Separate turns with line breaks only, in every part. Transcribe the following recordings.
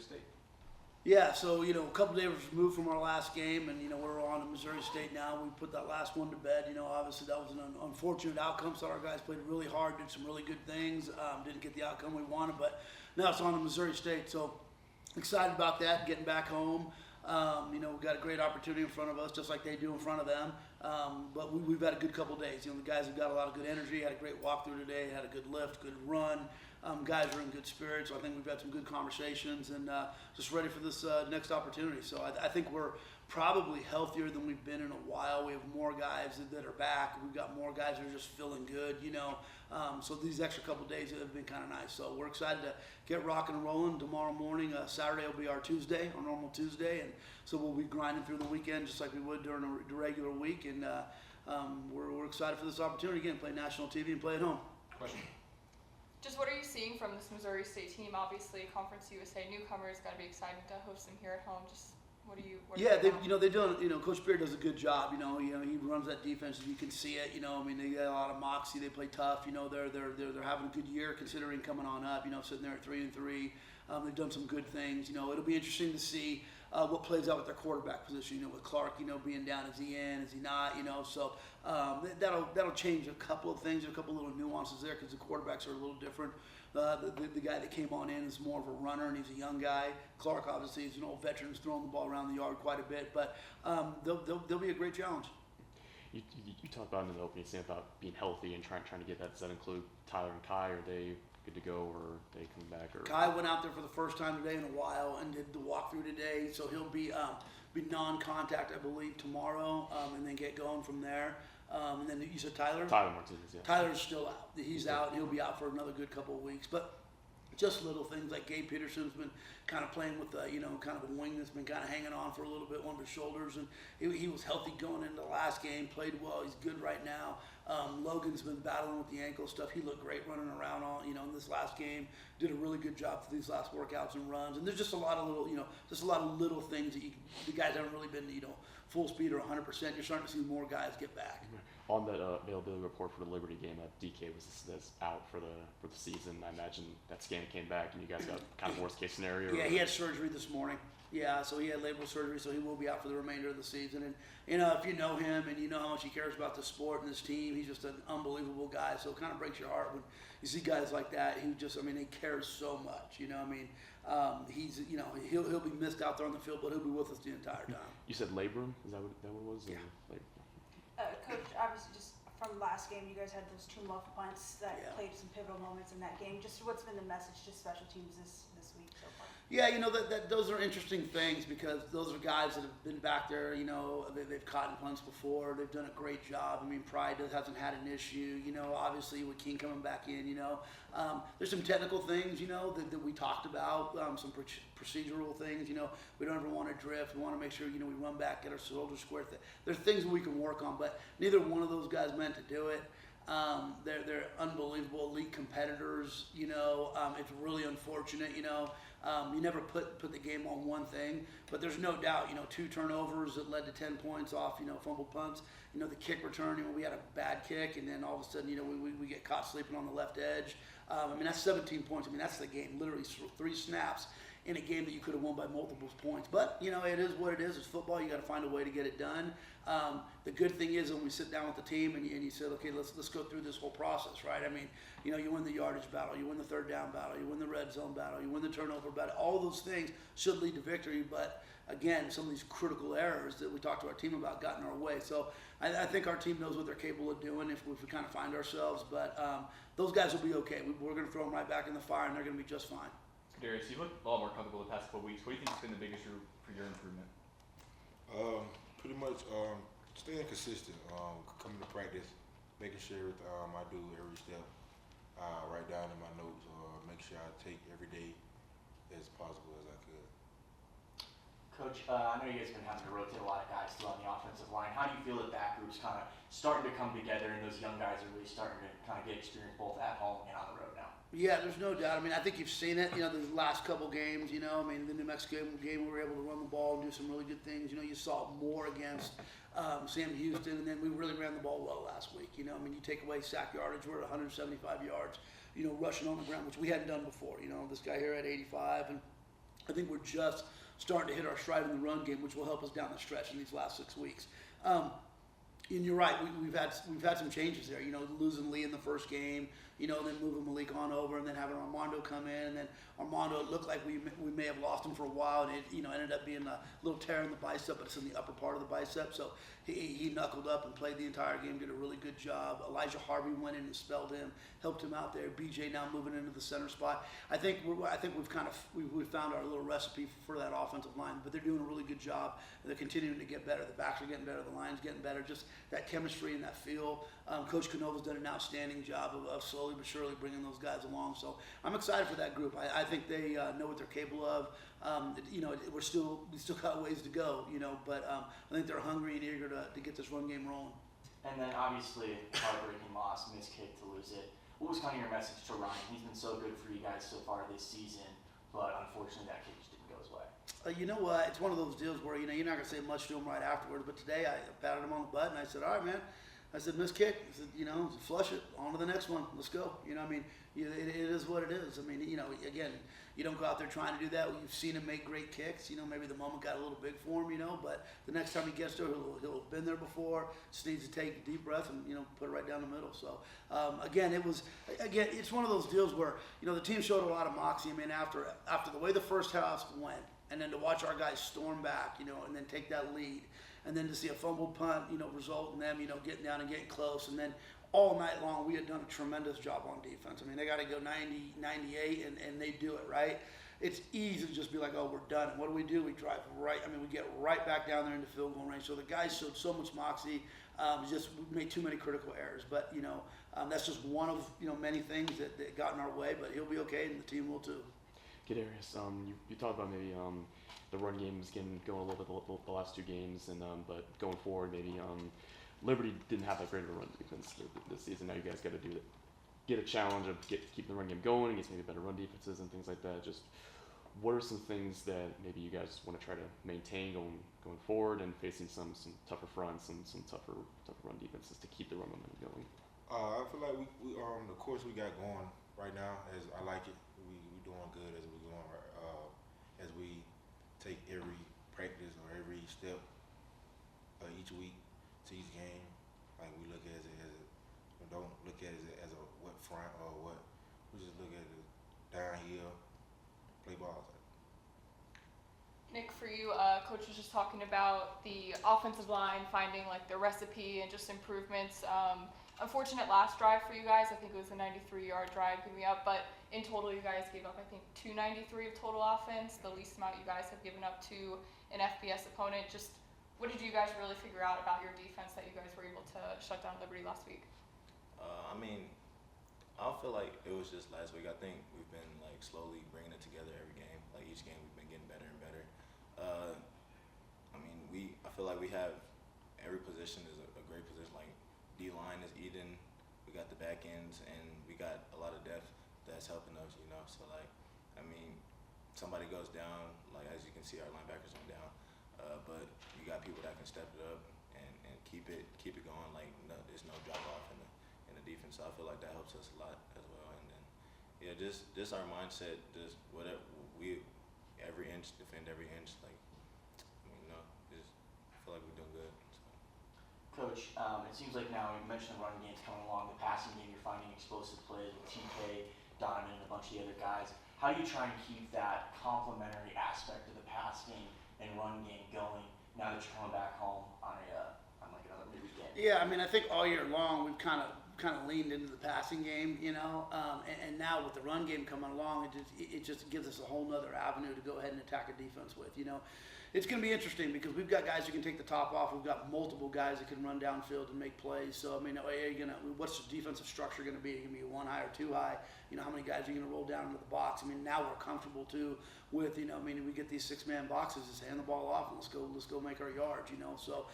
State?
Yeah, so, a couple days removed from our last game, and, we're on to Missouri State now. We put that last one to bed. Obviously that was an unfortunate outcome, so our guys played really hard, did some really good things, didn't get the outcome we wanted, but now it's on to Missouri State, so excited about that, getting back home. We've got a great opportunity in front of us, just like they do in front of them. But we've had a good couple days. The guys have got a lot of good energy, had a great walkthrough today, had a good lift, good run. Guys are in good spirits, so I think we've had some good conversations and just ready for this next opportunity. So I think we're probably healthier than we've been in a while. We have more guys that are back. We've got more guys that are just feeling good, So these extra couple days have been kind of nice. So we're excited to get rocking and rolling tomorrow morning. Saturday will be our Tuesday, our normal Tuesday, and so we'll be grinding through the weekend just like we would during a regular week. And we're excited for this opportunity again, play national TV and play at home.
Question.
Just what are you seeing from this Missouri State team? Obviously, Conference USA newcomers, got to be exciting to host them here at home. Just what are you?
They've done. Coach Beard does a good job. He runs that defense. You can see it. They got a lot of moxie. They play tough. They're having a good year considering coming on up. Sitting there at 3-3. They've done some good things. It'll be interesting to see what plays out with their quarterback position. With Clark, being down, is he in? Is he not? So that'll change a couple of things, a couple little nuances there because the quarterbacks are a little different. The guy that came on in is more of a runner, and he's a young guy. Clark, obviously, is an old veteran, who's throwing the ball around the yard quite a bit. But they'll be a great challenge.
You talked about in the opening statement about being healthy and trying to get that. Does that include Tyler and Kai? Are they good to go, or are they coming back? Or
Kai went out there for the first time today in a while and did the walkthrough today, so he'll be non-contact, I believe, tomorrow, and then get going from there. And then you said Tyler?
Tyler Martinez, yeah.
Tyler's still out. He's out, and he'll be out for another good couple of weeks. But just little things like Gabe Peterson's been kind of playing with kind of a wing that's been kind of hanging on for a little bit, one of his shoulders, and he was healthy going into the last game, played well, he's good right now. Logan's been battling with the ankle stuff. He looked great running around in this last game, did a really good job for these last workouts and runs, and there's just a lot of little things that the guys haven't really been full speed or 100%. You're starting to see more guys get back.
On that availability report for the Liberty game, DK was out for the season. I imagine that scan came back and you guys got kind of worst case scenario.
Yeah, he had surgery this morning. Yeah, so he had labral surgery, so he will be out for the remainder of the season. And if you know him and you know how much he cares about the sport and his team, he's just an unbelievable guy. So it kind of breaks your heart when you see guys like that who just, he cares so much. He's he'll be missed out there on the field, but he'll be with us the entire time.
You said labrum? Is that what it was?
Yeah.
Coach, obviously, just from last game, you guys had those two muff punts that played some pivotal moments in that game. Just what's been the message to special teams this week so far?
Yeah, those are interesting things because those are guys that have been back there. They've caught in punts before. They've done a great job. Pride hasn't had an issue. Obviously with King coming back in. There's some technical things. That we talked about. Some procedural things. We don't ever want to drift. We want to make sure we run back, get our shoulders square. There's things that we can work on, but neither one of those guys meant to do it. They're unbelievable elite competitors. It's really unfortunate. You never put the game on one thing, but there's no doubt. 2 turnovers that led to 10 points off. Fumble punts. The kick return. We had a bad kick, and then all of a sudden, we get caught sleeping on the left edge. That's 17 points. That's the game. Literally 3 snaps in a game that you could have won by multiple points. But, it is what it is. It's football. You got to find a way to get it done. The good thing is when we sit down with the team and you said, okay, let's go through this whole process, right? You win the yardage battle, you win the third down battle, you win the red zone battle, you win the turnover battle. All those things should lead to victory. But, again, some of these critical errors that we talked to our team about got in our way. So I think our team knows what they're capable of doing if we kind of find ourselves. But those guys will be okay. We're going to throw them right back in the fire, and they're going to be just fine.
Kadarius, you look a lot more comfortable the past couple of weeks. What do you think has been the biggest route for your improvement?
Pretty much staying consistent, coming to practice, making sure I do every step, write down in my notes, make sure I take every day as possible as I could.
Coach, I know you guys have been having to rotate a lot of guys still on the offensive line. How do you feel that group's kind of starting to come together and those young guys are really starting to kind of get experience both at home and on the road now?
Yeah, there's no doubt. I think you've seen it, the last couple games, the New Mexico game, we were able to run the ball and do some really good things. You saw it more against Sam Houston, and then we really ran the ball well last week. You take away sack yardage, we're at 175 yards, rushing on the ground, which we hadn't done before. This guy here had 85, and I think we're just starting to hit our stride in the run game, which will help us down the stretch in these last 6 weeks. And you're right, we've had some changes there. Losing Lee in the first game, then moving Malik on over, and then having Armando come in, and then Armando, it looked like we may have lost him for a while, and it ended up being a little tear in the bicep, but it's in the upper part of the bicep. So he knuckled up and played the entire game, did a really good job. Elijah Harvey went in and spelled him, helped him out there. BJ now moving into the center spot. I think we've found our little recipe for that offensive line, but they're doing a really good job. They're continuing to get better. The backs are getting better. The line's getting better. Just that chemistry and that feel. Coach Canova's done an outstanding job of slowly but surely bringing those guys along. So I'm excited for that group. I think they know what they're capable of. We still got ways to go, but I think they're hungry and eager to get this run game rolling.
And then obviously heartbreaking loss, missed kick to lose it. What was kind of your message to Ryan? He's been so good for you guys so far this season, but unfortunately that kick just didn't go his way.
You know what? It's one of those deals where you're not gonna say much to him right afterwards. But today I patted him on the butt and I said, "All right, man." I said, "Miss kick." I said, flush it. On to the next one. Let's go. It is what it is. Again, you don't go out there trying to do that. You've seen him make great kicks. Maybe the moment got a little big for him. But the next time he gets there, he'll have been there before. Just needs to take a deep breath and put it right down the middle. So it's one of those deals where the team showed a lot of moxie. After the way the first half went, and then to watch our guys storm back, and then take that lead, and then to see a fumbled punt, result in them, getting down and getting close, and then all night long we had done a tremendous job on defense. They got to go 90, 98, and they do it, right? It's easy to just be like, oh, we're done. And what do? We drive right. We get right back down there into field goal range. So the guys showed so much moxie. We made too many critical errors. But that's just one of many things that got in our way. But he'll be okay, and the team will too.
Kadarius, you talked about maybe the run game is going a little bit the last 2 games, and but going forward, maybe Liberty didn't have that great of a run defense this season. Now you guys got to get a challenge of keep the run game going against maybe better run defenses and things like that. Just what are some things that maybe you guys want to try to maintain going forward and facing some tougher fronts and some tougher run defenses to keep the run momentum going?
I feel like we the course we got going right now, as I like it. We doing good as we going as we take every practice or every step each week to each game. Like we look at it we don't look at it as a what front or what. We just look at it downhill, play ball.
Nick, for you, Coach was just talking about the offensive line finding like the recipe and just improvements. Unfortunate last drive for you guys. I think it was a 93-yard drive giving up, but in total you guys gave up, I think, 293 of total offense, the least amount you guys have given up to an FBS opponent. Just what did you guys really figure out about your defense that you guys were able to shut down Liberty last week?
I don't feel like it was just last week. I think we've been like slowly bringing it together every game. Like each game we've been getting better and better. I feel like we have every position is a great position. Like D-line is eating. We got the back ends and we got a lot of depth that's helping us, So somebody goes down, like as you can see our linebackers went down. But you got people that can step it up and keep it going. Like there's no drop off in the defense. So I feel like that helps us a lot as well. And then just our mindset, just whatever every inch defend every inch. Like just I feel like we're doing good. So.
Coach, it seems like now you mentioned the run game's coming along, the passing game you're finding explosive plays with TK, Donovan, and a bunch of the other guys. How do you try and keep that complementary aspect of the pass game and run game going now that you're coming back home on like another weekend?
Yeah, I think all year long we've kind of leaned into the passing game, and now with the run game coming along, it just gives us a whole nother avenue to go ahead and attack a defense with, It's going to be interesting because we've got guys who can take the top off. We've got multiple guys that can run downfield and make plays. So, what's the defensive structure going to be? Going to be 1 high or 2 high? How many guys are going to roll down into the box? Now we're comfortable too with, we get these 6-man boxes, just hand the ball off and let's go make our yards, So,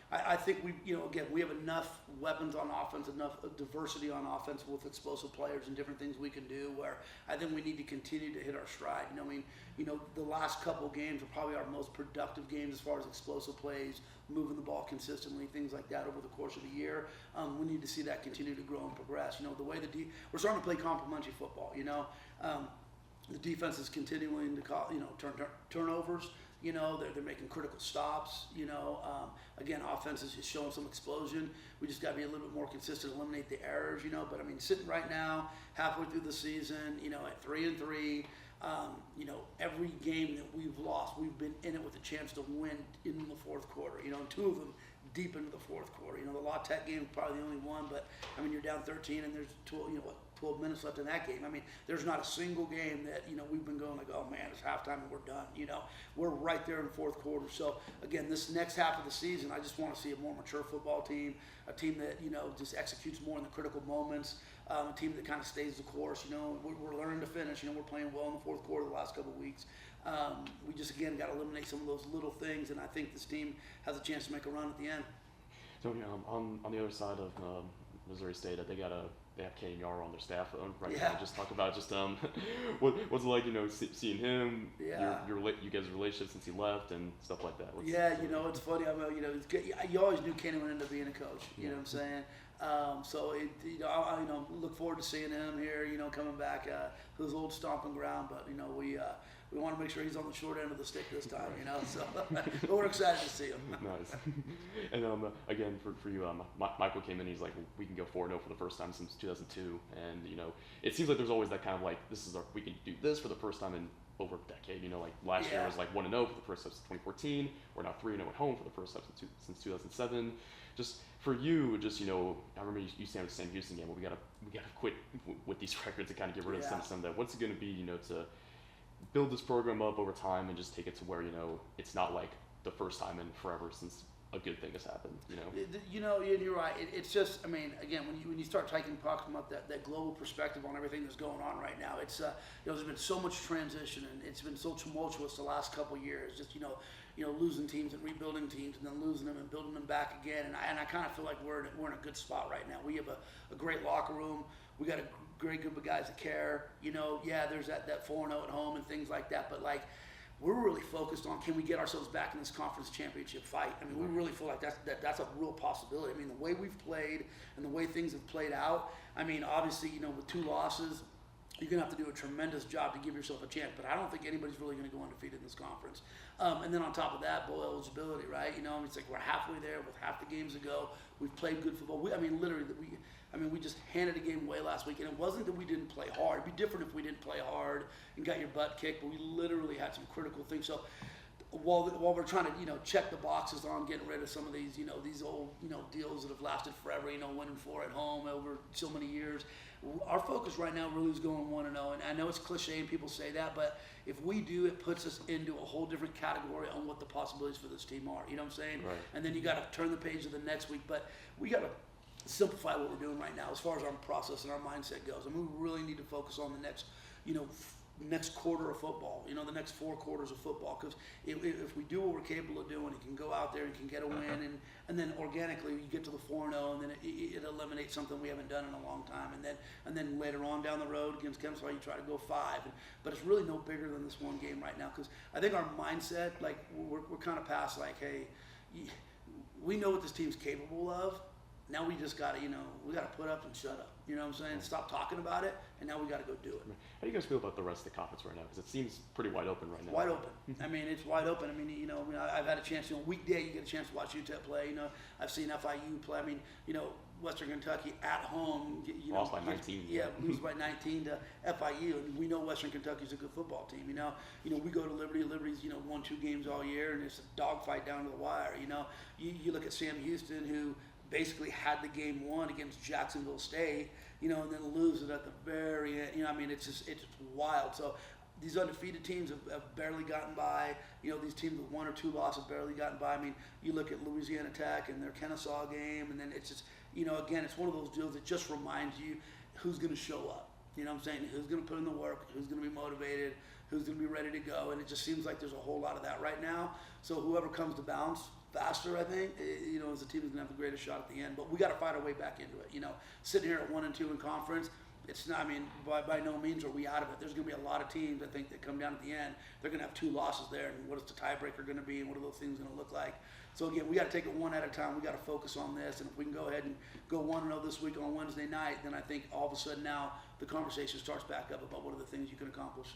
I think we have enough weapons on offense, enough diversity on offense with explosive players and different things we can do where I think we need to continue to hit our stride. The last couple games are probably our most productive games as far as explosive plays, moving the ball consistently, things like that over the course of the year. We need to see that continue to grow and progress. The way we're starting to play complementary football. The defense is continuing to call, turnovers. They're making critical stops. Again, offense is just showing some explosion. We just got to be a little bit more consistent, eliminate the errors. But I mean, sitting right now, halfway through the season, at 3-3. Every game that we've lost, we've been in it with a chance to win in the fourth quarter. And 2 of them deep into the fourth quarter. The La Tech game is probably the only one, but I mean, you're down 13 and there's 12 minutes left in that game. I mean, there's not a single game that, we've been going like, oh man, it's halftime and we're done. We're right there in the fourth quarter. So again, this next half of the season, I just want to see a more mature football team, a team that, just executes more in the critical moments, a team that kind of stays the course. We're learning to finish. We're playing well in the fourth quarter the last couple of weeks. We just, again, got to eliminate some of those little things, and I think this team has a chance to make a run at the end.
So on the other side of Missouri State, they have Kenny Yara on their staff right
Yeah.
now. Just talk about what's it like, seeing him,
Yeah.
you guys' relationship since he left and stuff like that.
It's funny. I mean, it's good. You always knew Kenny would end up being a coach. You know what I'm saying? So I look forward to seeing him here. Coming back to his old stomping ground. But we want to make sure he's on the short end of the stick this time. So but we're excited to see him.
Nice. And again, for you, Michael came in. He's like, we can go 4-0 for the first time since 2002, and it seems like there's always that kind of like, we can do this for the first time in over a decade. Like last year was like 1-0 for the first time since 2014. We're now 3-0 at home for the first time since 2007. Just for you, I remember you saying with the Sam Houston game, well, we gotta quit with these records and kind of get rid of some of that. What's it going to be, to build this program up over time and just take it to where it's not like the first time in forever since a good thing has happened.
You're right. It's just, I mean, again, when you start talking about that global perspective on everything that's going on right now, it's there's been so much transition and it's been so tumultuous the last couple of years. Just losing teams and rebuilding teams and then losing them and building them back again. And I kind of feel like we're in a good spot right now. We have a great locker room. We got a great group of guys that care. There's that 4-0 at home and things like that. But we're really focused on, can we get ourselves back in this conference championship fight? I mean, we really feel like that's a real possibility. I mean, the way we've played and the way things have played out, I mean, obviously, with 2 losses, you're going to have to do a tremendous job to give yourself a chance. But I don't think anybody's really going to go undefeated in this conference. And then on top of that, bowl eligibility, right? It's like we're halfway there with half the games to go. We've played good football. We just handed a game away last week, and it wasn't that we didn't play hard. It'd be different if we didn't play hard and got your butt kicked, but we literally had some critical things. So while we're trying to check the boxes on getting rid of some of these these old deals that have lasted forever, winning 4 at home over so many years, our focus right now really is going 1-0. And I know it's cliche and people say that, but if we do, it puts us into a whole different category on what the possibilities for this team are. You know what I'm saying?
Right.
And then you got to turn the page to the next week, but we got to simplify what we're doing right now as far as our process and our mindset goes. I mean, we really need to focus on the next, next quarter of football, the next 4 quarters of football. Because if we do what we're capable of doing, it can go out there and can get a win, and then organically you get to the 4-0, and then it eliminates something we haven't done in a long time. And then later on down the road against Kempswell, you try to go 5. But it's really no bigger than this one game right now, because I think our mindset, like we're kind of past like, hey, we know what this team's capable of. Now we just got to, we got to put up and shut up. You know what I'm saying? Stop talking about it, and now we got to go do it.
How do you guys feel about the rest of the conference right now? Because it seems pretty wide open right now.
Wide open. I mean, it's wide open. I mean, I've had a chance, weekday you get a chance to watch UTEP play. I've seen FIU play. I mean, Western Kentucky at home.
Lost by 19.
Yeah, lose by 19 to FIU, and we know Western Kentucky's a good football team. We go to Liberty. Liberty's won 2 games all year, and it's a dogfight down to the wire. You look at Sam Houston, who basically had the game won against Jacksonville State, and then lose it at the very end. It's wild. So these undefeated teams have barely gotten by. These teams with 1 or 2 losses have barely gotten by. I mean, you look at Louisiana Tech and their Kennesaw game, and then it's just, again, it's one of those deals that just reminds you who's going to show up. You know what I'm saying? Who's going to put in the work, who's going to be motivated, who's going to be ready to go. And it just seems like there's a whole lot of that right now. So whoever comes to bounce faster, I think, as a team is going to have the greatest shot at the end. But we got to find our way back into it. Sitting here at 1-2 in conference, it's not, by no means are we out of it. There's going to be a lot of teams, I think, that come down at the end. They're going to have 2 losses there. And what is the tiebreaker going to be, and what are those things going to look like? So, again, we got to take it one at a time. We got to focus on this. And if we can go ahead and go 1-0 this week on Wednesday night, then I think all of a sudden now the conversation starts back up about what are the things you can accomplish.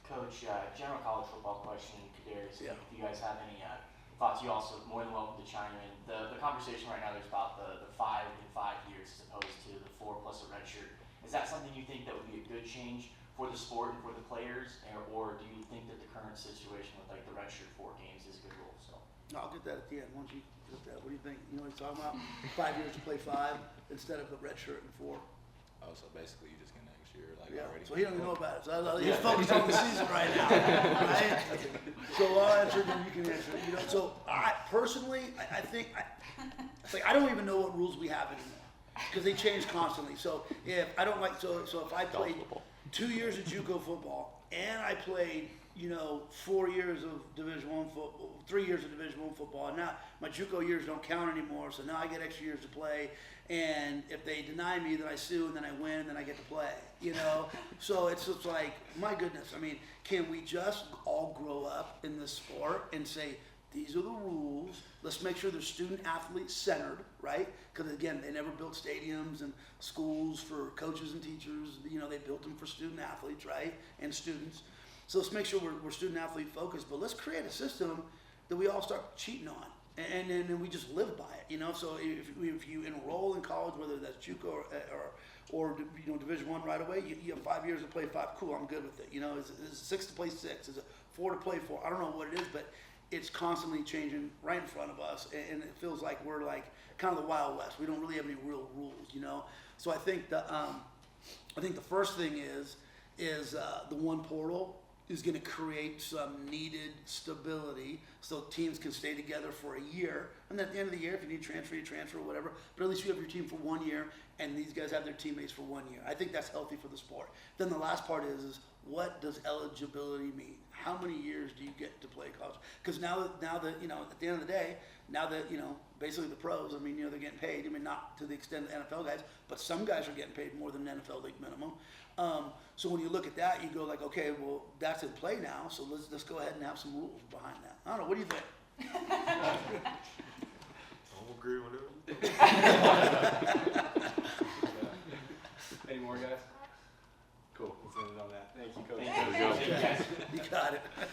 Coach, general college football question, Kadarius.
Yeah.
If you guys have any thoughts, you also more than welcome to chime in. The conversation right now is about the 5 and 5 years as opposed to the 4 plus a red shirt. Is that something you think that would be a good change for the sport and for the players, or do you think that the current situation with like the red shirt 4 games is a good rule? So
I'll get that at the end. Why don't you get that? What do you think? You know what he's talking about? 5 years to play 5 instead of a red shirt and 4.
Oh, so basically you just get next year, like
Yeah.
already.
So he don't even know about it. So he's focused on the season right now. Right? So I'll answer, then you can answer. You know. So I personally, I think it's like I don't even know what rules we have anymore because they change constantly. So if I don't like so if I played 2 years of JUCO football and I played 4 years of Division I football, 3 years of Division I football, and now my JUCO years don't count anymore. So now I get extra years to play. And if they deny me, then I sue, and then I win, and then I get to play. So it's just like, my goodness. I mean, can we just all grow up in this sport and say, these are the rules. Let's make sure they're student athlete centered, right? Because again, they never built stadiums and schools for coaches and teachers. They built them for student athletes, right, and students. So let's make sure we're student athlete focused. But let's create a system that we all start cheating on. And then we just live by it, So if you enroll in college, whether that's JUCO or Division I right away, you have 5 years to play 5. Cool, I'm good with it. Is it 6 to play 6? Is it 4 to play 4? I don't know what it is, but it's constantly changing right in front of us, and it feels like we're like kind of the Wild West. We don't really have any real rules, So I think the first thing is the one portal is going to create some needed stability so teams can stay together for a year. And then at the end of the year, if you need to transfer, you transfer or whatever. But at least you have your team for 1 year, and these guys have their teammates for 1 year. I think that's healthy for the sport. Then the last part is what does eligibility mean? How many years do you get to play college? Because now that at the end of the day, now that basically the pros, they're getting paid. Not to the extent of the NFL guys, but some guys are getting paid more than the NFL league minimum. So when you look at that, you go like, okay, well, that's in play now, so let's go ahead and have some rules behind that. I don't know, what do you think?
I don't agree with it.